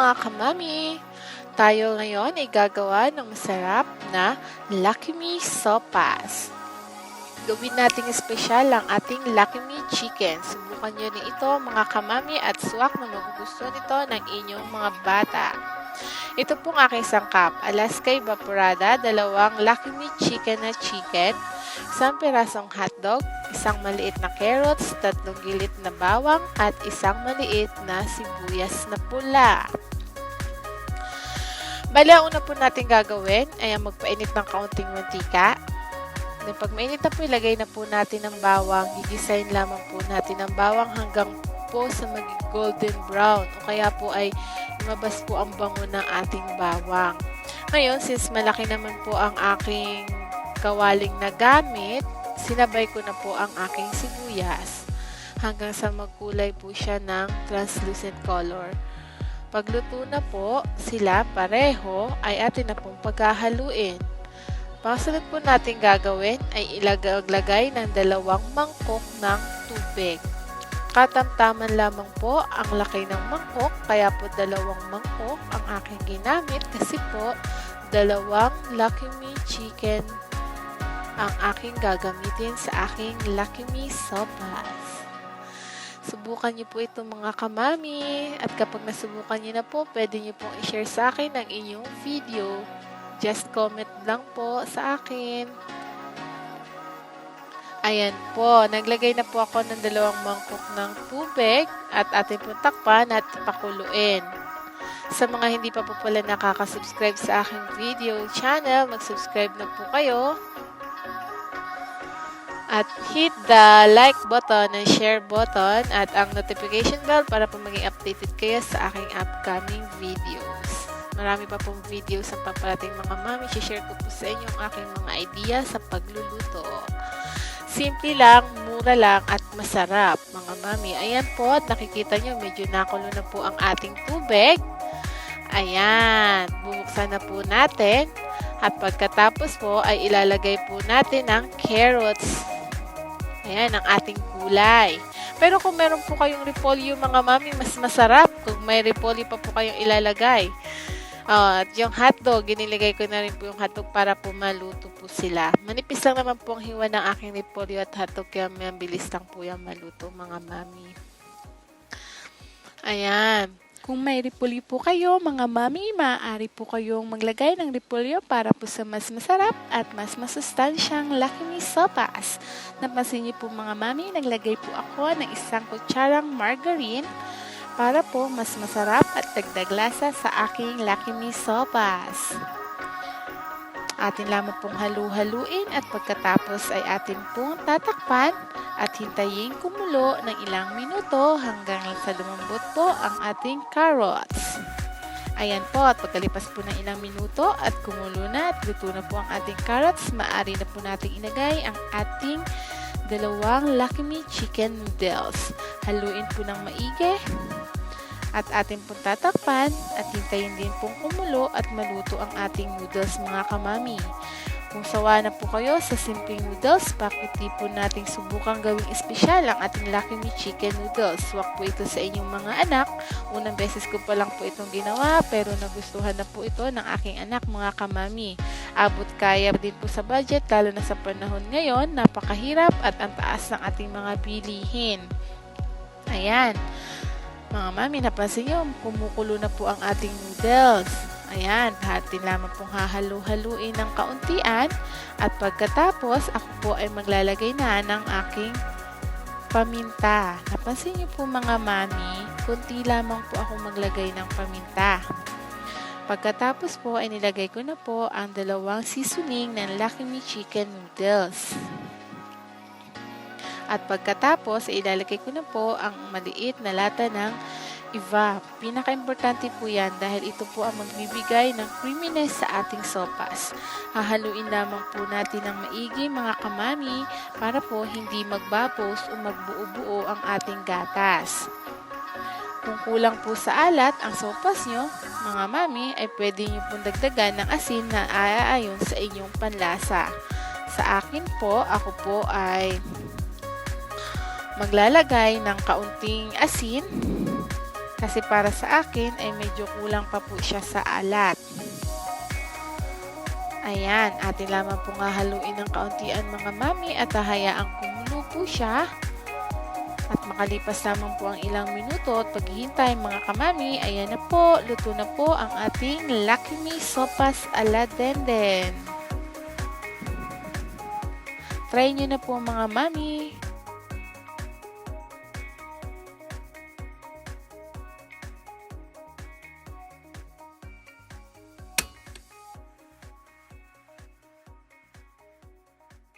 mga kamami! Tayo ngayon ay gagawa ng masarap na Lucky Me Sopas. Gawin nating espesyal ang ating Lucky Me Chicken. Subukan nyo ni ito mga kamami at swak na magugustuhan ito ng inyong mga bata. Ito pong aking sangkap, Alaska Evaporada, 2 Lucky Me Chicken na chicken, 1 pirasong hotdog, 1 maliit na carrots, 3 gilit na bawang, at 1 maliit na sibuyas na pula. Bali, ang una po natin gagawin ay magpainit ng kaunting mantika. Pag mainit na po, ilagay na po natin ang bawang. Gigisahin lamang po natin ang bawang hanggang po sa maging golden brown o kaya po ay lumabas po ang bango ng ating bawang. Ngayon, since malaki naman po ang aking kawaling na gamit, sinabay ko na po ang aking sibuyas hanggang sa magkulay po siya ng translucent color. Pagluto na po sila pareho, ay atin na pong paghahaluin. Pagkasunod po natin gagawin ay ilagay ng 2 mangkok ng tubig. Katamtaman lamang po ang laki ng mangkok, kaya po 2 mangkok ang aking ginamit kasi po 2 Lucky Me Chicken ang aking gagamitin sa aking Lucky Me Sopas. Subukan niyo po ito mga kamami, at kapag nasubukan niyo na po, pwede niyo pong i-share sa akin ang inyong video. Just comment lang po sa akin. Ayan po, naglagay na po ako ng 2 mangkok ng tubig at atin pong takpan at pakuluin. Sa mga hindi pa po pala nakaka-subscribe sa aking video channel, mag-subscribe na po kayo. At hit the like button and share button at ang notification bell para po maging updated kayo sa aking upcoming videos. Marami pa pong videos ang paparating mga mami. Share ko po sa inyo ang aking mga idea sa pagluluto. Simple lang, mura lang at masarap mga mami. Ayan po, at nakikita nyo medyo nakulo na po ang ating tubig. Ayan, bubuksan na po natin. At pagkatapos po ay ilalagay po natin ang carrots. Ayan, ang ating gulay. Pero kung meron po kayong repolyo mga mami, mas masarap kung may repolyo pa po kayong ilalagay. At yung hotdog, ginilagay ko na rin po yung hotdog para po maluto po sila. Manipis lang naman po ang hiwa ng aking repolyo at hotdog, kaya mabilis lang po yung maluto mga mami. Ayan. Kung may repolyo po kayo, mga mami, maaari po kayong maglagay ng repolyo para po sa mas masarap at mas masustansyang Lucky Me Sopas. Napansin niyo po mga mami, naglagay po ako ng 1 kutsarang margarine para po mas masarap at dagdag lasa sa aking Lucky Me Sopas. Atin lamang pong halu-haluin at pagkatapos ay atin pong tatakpan at hintayin kumulo ng ilang minuto hanggang sa lumambot po ang ating carrots. Ayan po, at pagkalipas po ng ilang minuto at kumulo na at luto na po ang ating carrots, maaari na po nating inagay ang ating 2 Lucky Me Chicken Noodles. Haluin po ng maigi at atin pong tatakpan at hintayin din pong kumulo at maluto ang ating noodles mga kamami. Kung sawa na po kayo sa simpleng noodles, bakit di po nating subukang gawing espesyal ang ating Lucky Me Chicken Noodles. Swak po ito sa inyong mga anak. Unang beses ko pa lang po itong ginawa, pero nagustuhan na po ito ng aking anak mga kamami. Abot kaya din po sa budget, lalo na sa panahon ngayon, napakahirap at ang taas ng ating mga bilihin. Ayan. Mga mami, napansin nyo, kumukulo na po ang ating noodles. Ayan, hati lamang pong hahalu-haluin ng kauntian. At pagkatapos, ako po ay maglalagay na ng aking paminta. Napansin nyo po mga mami, kunti lamang po ako maglagay ng paminta. Pagkatapos po ay nilagay ko na po ang 2 seasoning ng Lucky Me Chicken Noodles. At pagkatapos, ilalagay ko na po ang maliit na lata ng evap. Pinaka-importante po yan dahil ito po ang magbibigay ng creaminess sa ating sopas. Hahaluin lamang po natin ng maigi mga kamami para po hindi magbapos o magbuo-buo ang ating gatas. Kung kulang po sa alat ang sopas nyo, mga mami, ay pwede nyo pong dagdagan ng asin na aayon sa inyong panlasa. Sa akin po, ako po ay maglalagay ng kaunting asin Kasi para sa akin ay medyo kulang pa po siya sa alat. Ayan, atin lamang po nga haluin ng kauntian mga mami at hahayaang kumulo po siya. At makalipas lamang po ang ilang minuto at paghihintay mga kamami, ayan na po, luto na po ang ating Lagyan Sopas ala Denden. Try nyo na po mga mami.